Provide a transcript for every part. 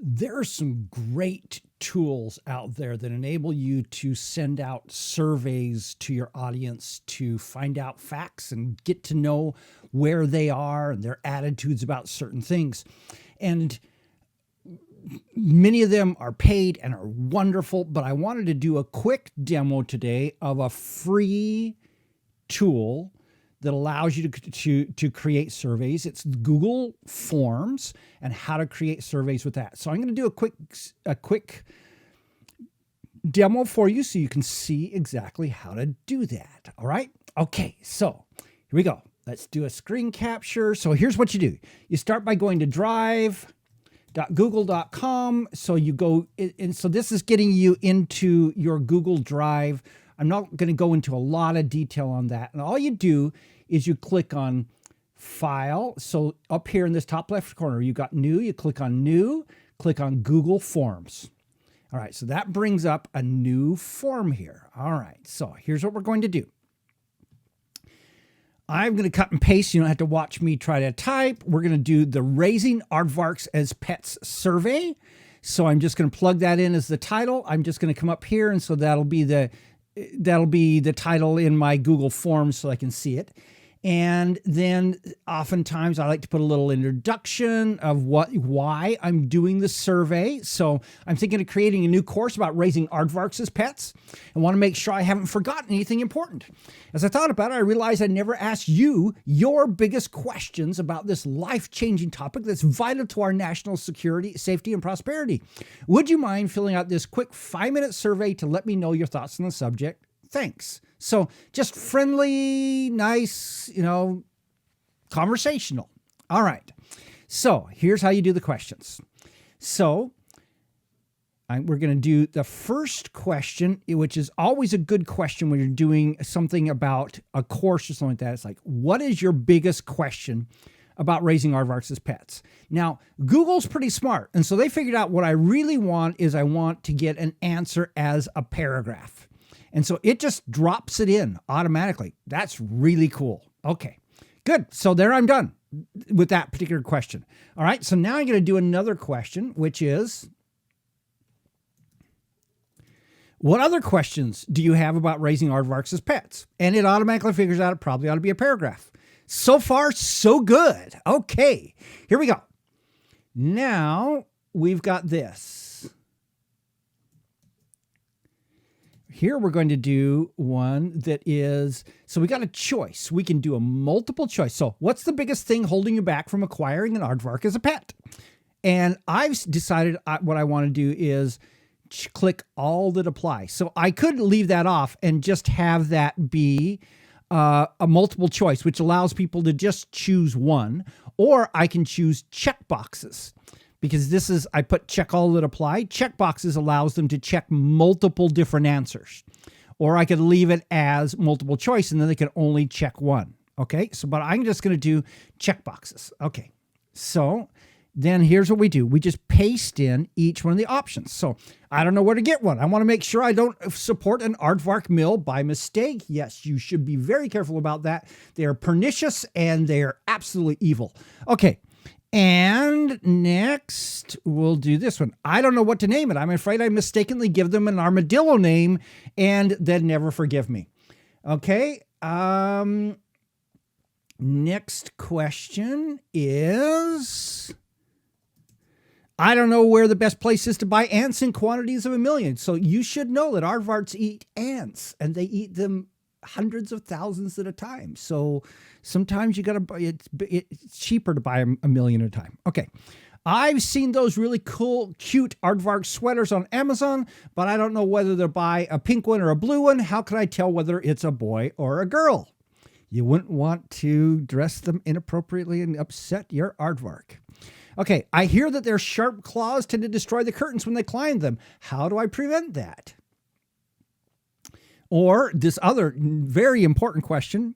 There are some great tools out there that enable you to send out surveys to your audience to find out facts and get to know where they are and their attitudes about certain things. And many of them are paid and are wonderful, but I wanted to do a quick demo today of a free tool that allows you to create surveys. It's Google Forms and how to create surveys with that. So I'm going to do a quick demo for you so you can see exactly how to do that. All right. Okay. So here we go. Let's do a screen capture. So here's what you do. You start by going to drive.google.com. So you go, and so this is getting you into your Google Drive. I'm not going to go into a lot of detail on that. And all you do is you click on File. So up here in this top left corner, you got New. You click on New, click on Google Forms. All right, so that brings up a new form here. All right, so here's what we're going to do. I'm going to cut and paste. You don't have to watch me try to type. We're going to do the Raising Aardvarks as Pets survey. So I'm just going to plug that in as the title. I'm just going to come up here, and so that'll be the title in my Google Forms so I can see it. And then oftentimes I like to put a little introduction of why I'm doing the survey. So I'm thinking of creating a new course about raising aardvarks as pets and want to make sure I haven't forgotten anything important. As I thought about it, I realized I never asked you your biggest questions about this life-changing topic that's vital to our national security, safety, and prosperity. Would you mind filling out this quick 5-minute survey to let me know your thoughts on the subject? Thanks. So just friendly, nice, conversational. All right. So here's how you do the questions. So we're going to do the first question, which is always a good question when you're doing something about a course or something like that. It's like, what is your biggest question about raising aardvarks as pets? Now, Google's pretty smart. And so they figured out what I really want is I want to get an answer as a paragraph. And so it just drops it in automatically. That's really cool. Okay, good. So there I'm done with that particular question. All right, so now I'm going to do another question, which is, what other questions do you have about raising aardvarks as pets? And it automatically figures out it probably ought to be a paragraph. So far, so good. Okay, here we go. Now we've got this. Here we're going to do one that is, so we got a choice. We can do a multiple choice. So what's the biggest thing holding you back from acquiring an aardvark as a pet? And I've decided what I want to do is click all that apply. So I could leave that off and just have that be a multiple choice, which allows people to just choose one, or I can choose checkboxes. Because this is, I put check all that apply. Checkboxes allows them to check multiple different answers. Or I could leave it as multiple choice and then they can only check one. Okay, so but I'm just going to do checkboxes. Okay, so then here's what we do. We just paste in each one of the options. So I don't know where to get one. I want to make sure I don't support an aardvark mill by mistake. Yes, you should be very careful about that. They are pernicious and they are absolutely evil. Okay. And next, we'll do this one. I don't know what to name it. I'm afraid I mistakenly give them an armadillo name and then never forgive me. Okay. Next question is, I don't know where the best place is to buy ants in quantities of 1 million. So you should know that aardvarks eat ants and they eat them hundreds of thousands at a time. So sometimes you got to buy, it's cheaper to buy 1 million at a time. Okay. I've seen those really cool, cute aardvark sweaters on Amazon, but I don't know whether to buy a pink one or a blue one. How can I tell whether it's a boy or a girl? You wouldn't want to dress them inappropriately and upset your aardvark. Okay. I hear that their sharp claws tend to destroy the curtains when they climb them. How do I prevent that? Or this other very important question,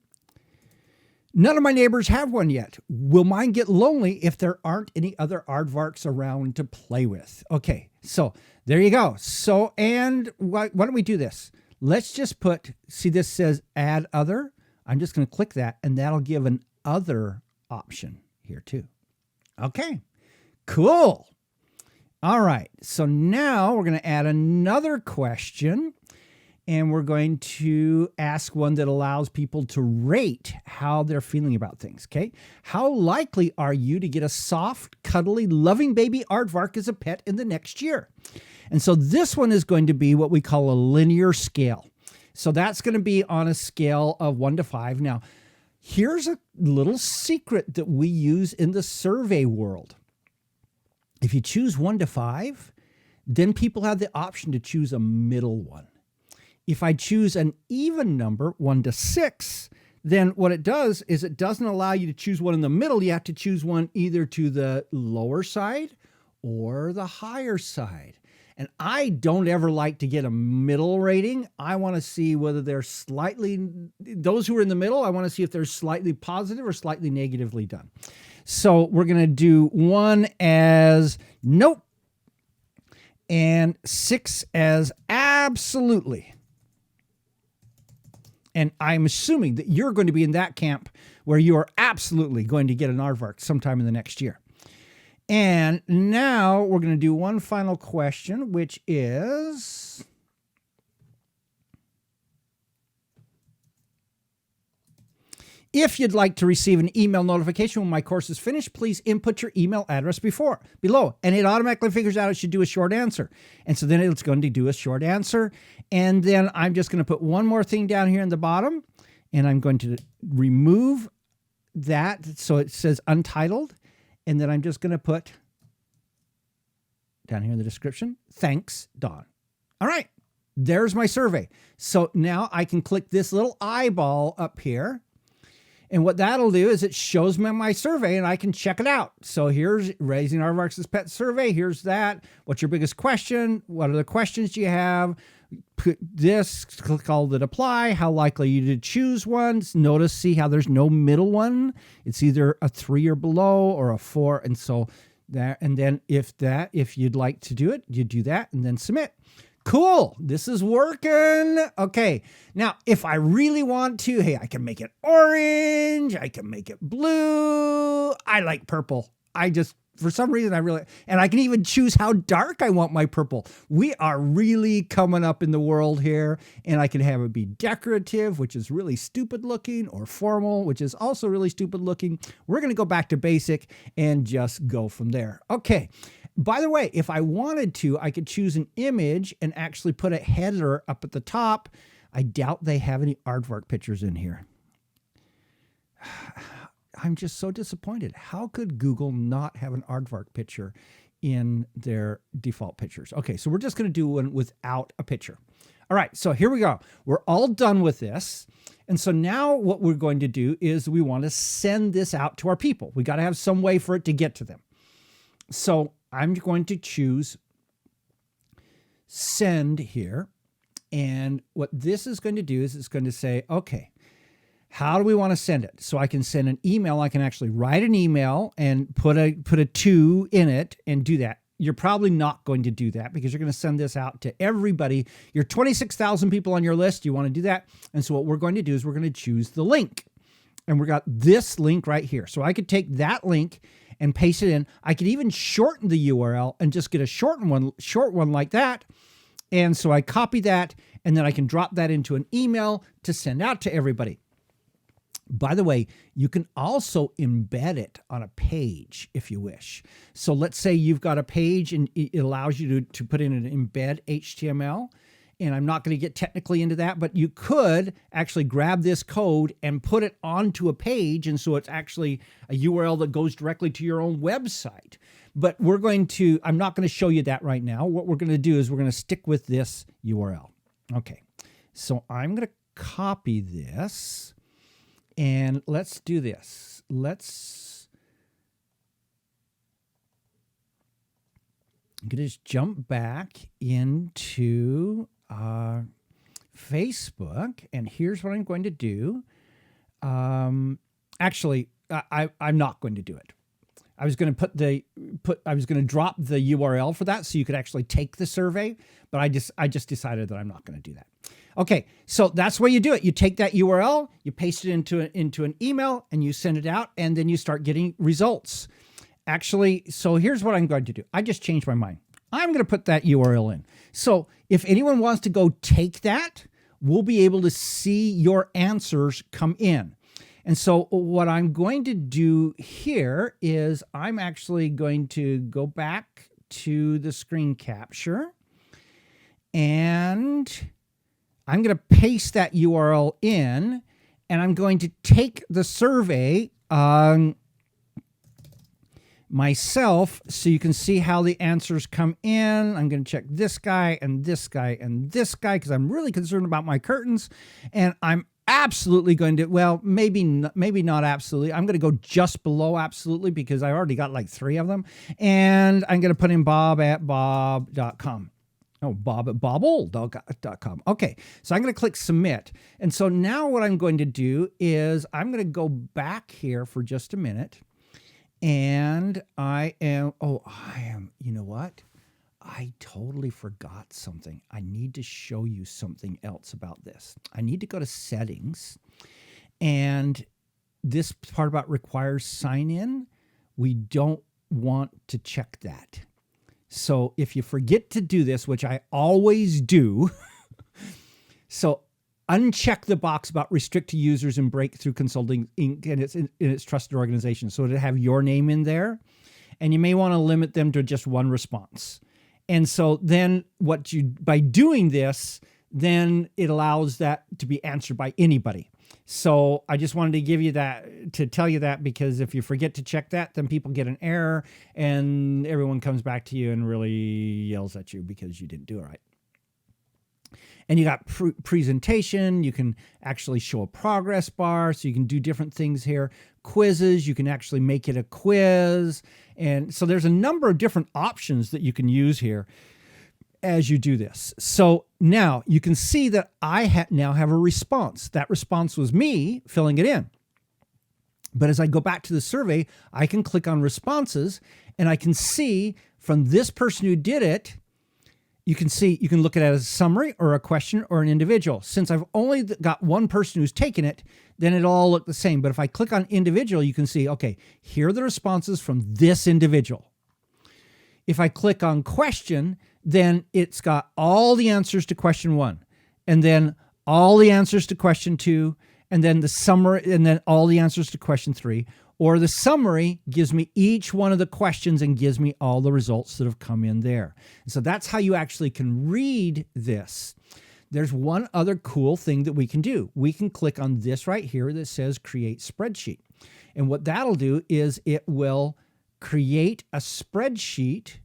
none of my neighbors have one yet. Will mine get lonely if there aren't any other aardvarks around to play with? Okay, so there you go. So, and why don't we do this? Let's just put, see this says add other. I'm just going to click that and that'll give an other option here too. Okay, cool. All right. So now we're going to add another question, and we're going to ask one that allows people to rate how they're feeling about things. Okay. How likely are you to get a soft, cuddly, loving baby aardvark as a pet in the next year? And so this one is going to be what we call a linear scale. So that's going to be on a scale of 1 to 5. Now, here's a little secret that we use in the survey world. If you choose 1 to 5, then people have the option to choose a middle one. If I choose an even number, 1 to 6, then what it does is it doesn't allow you to choose one in the middle. You have to choose one either to the lower side or the higher side. And I don't ever like to get a middle rating. I want to see whether they're those who are in the middle, I want to see if they're slightly positive or slightly negatively done. So we're going to do 1 as nope and 6 as absolutely. And I'm assuming that you're going to be in that camp where you are absolutely going to get an aardvark sometime in the next year. And now we're going to do one final question, which is, if you'd like to receive an email notification when my course is finished, please input your email address below, and it automatically figures out it should do a short answer. And so then it's going to do a short answer. And then I'm just going to put one more thing down here in the bottom, and I'm going to remove that so it says untitled. And then I'm just going to put down here in the description, thanks, Don. All right, there's my survey. So now I can click this little eyeball up here. And what that'll do is it shows me my survey and I can check it out. So here's Raising Aardvarks as Pets survey. Here's that. What's your biggest question? What other questions do you have? Put this, click all that apply. How likely are you to choose one? Notice, see how there's no middle one. It's either a 3 or below or a 4. And so that, and then if you'd like to do it, you do that and then submit. Cool. This is working. Okay. Now, if I really want to, hey, I can make it orange. I can make it blue. I like purple. For some reason, and I can even choose how dark I want my purple. We are really coming up in the world here, and I can have it be decorative, which is really stupid looking, or formal, which is also really stupid looking. We're going to go back to basic and just go from there. Okay. By the way, if I wanted to, I could choose an image and actually put a header up at the top. I doubt they have any aardvark pictures in here. I'm just so disappointed. How could Google not have an aardvark picture in their default pictures? Okay, so we're just going to do one without a picture. All right, so here we go. We're all done with this. And so now what we're going to do is we want to send this out to our people. We got to have some way for it to get to them. So I'm going to choose send here. And what this is going to do is it's going to say, okay, how do we want to send it? So I can send an email. I can actually write an email and put a 2 in it and do that. You're probably not going to do that because you're going to send this out to everybody. Your 26,000 people on your list, you want to do that. And so what we're going to do is we're going to choose the link. And we got this link right here. So I could take that link and paste it in. I could even shorten the URL and just get a short one like that. And so I copy that, and then I can drop that into an email to send out to everybody. By the way, you can also embed it on a page if you wish. So let's say you've got a page and it allows you to put in an embed HTML. And I'm not going to get technically into that, but you could actually grab this code and put it onto a page. And so it's actually a URL that goes directly to your own website. But I'm not going to show you that right now. What we're going to do is we're going to stick with this URL. Okay. So I'm going to copy this. And let's do this. I'm going to just jump back into Facebook. And here's what I'm going to do. Actually, I'm not going to do it. I was going to drop the URL for that so you could actually take the survey, but I just decided that I'm not going to do that. Okay, so that's where you do it. You take that URL, you paste it into an email, and you send it out, and then you start getting results. Actually, so here's what I'm going to do. I just changed my mind. I'm going to put that URL in. So if anyone wants to go take that, we'll be able to see your answers come in. And so what I'm going to do here is I'm actually going to go back to the screen capture, and I'm going to paste that URL in, and I'm going to take the survey myself so you can see how the answers come in. I'm going to check this guy and this guy and this guy because I'm really concerned about my curtains, and I'm absolutely going to, well, maybe not absolutely. I'm going to go just below absolutely because I already got like 3 of them. And I'm going to put in bob@bob.com. Oh, bob@bobold.com. Okay, so I'm going to click submit. And so now what I'm going to do is I'm going to go back here for just a minute. And you know what? I totally forgot something. I need to show you something else about this. I need to go to settings, and this part about requires sign in, we don't want to check that. So if you forget to do this, which I always do, so uncheck the box about restrict to users in Breakthrough Consulting Inc. and its trusted organization. So to have your name in there, and you may want to limit them to just one response. And so then by doing this, then it allows that to be answered by anybody. So I just wanted to give you that, to tell you that, because if you forget to check that, then people get an error and everyone comes back to you and really yells at you because you didn't do it right. And you got presentation. You can actually show a progress bar, so you can do different things here. Quizzes, you can actually make it a quiz. And so there's a number of different options that you can use here as you do this. So now you can see that I now have a response. That response was me filling it in. But as I go back to the survey, I can click on responses, and I can see from this person who did it, you can look at it as a summary or a question or an individual. Since I've only got one person who's taken it, then it'll all look the same. But if I click on individual, you can see, okay, here are the responses from this individual. If I click on question, then it's got all the answers to question 1, and then all the answers to question 2, and then the summary, and then all the answers to question 3. Or the summary gives me each one of the questions and gives me all the results that have come in there. So that's how you actually can read this. There's one other cool thing that we can do. We can click on this right here that says create spreadsheet. And what that'll do is it will create a spreadsheet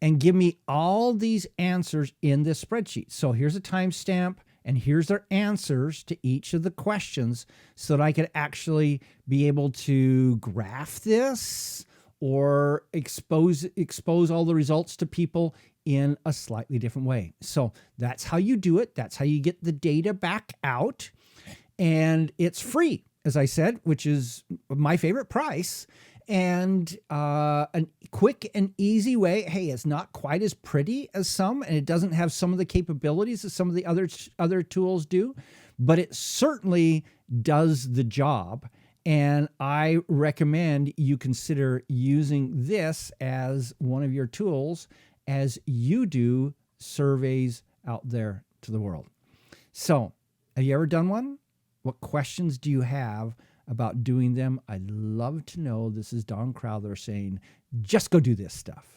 and give me all these answers in this spreadsheet. So here's a timestamp, and here's their answers to each of the questions so that I could actually be able to graph this or expose all the results to people in a slightly different way. So that's how you do it. That's how you get the data back out. And it's free, as I said, which is my favorite price. And a quick and easy way. Hey, it's not quite as pretty as some, and it doesn't have some of the capabilities that some of the other tools do, but it certainly does the job. And I recommend you consider using this as one of your tools as you do surveys out there to the world. So, have you ever done one? What questions do you have about doing them? I'd love to know. This is Don Crowther saying, just go do this stuff.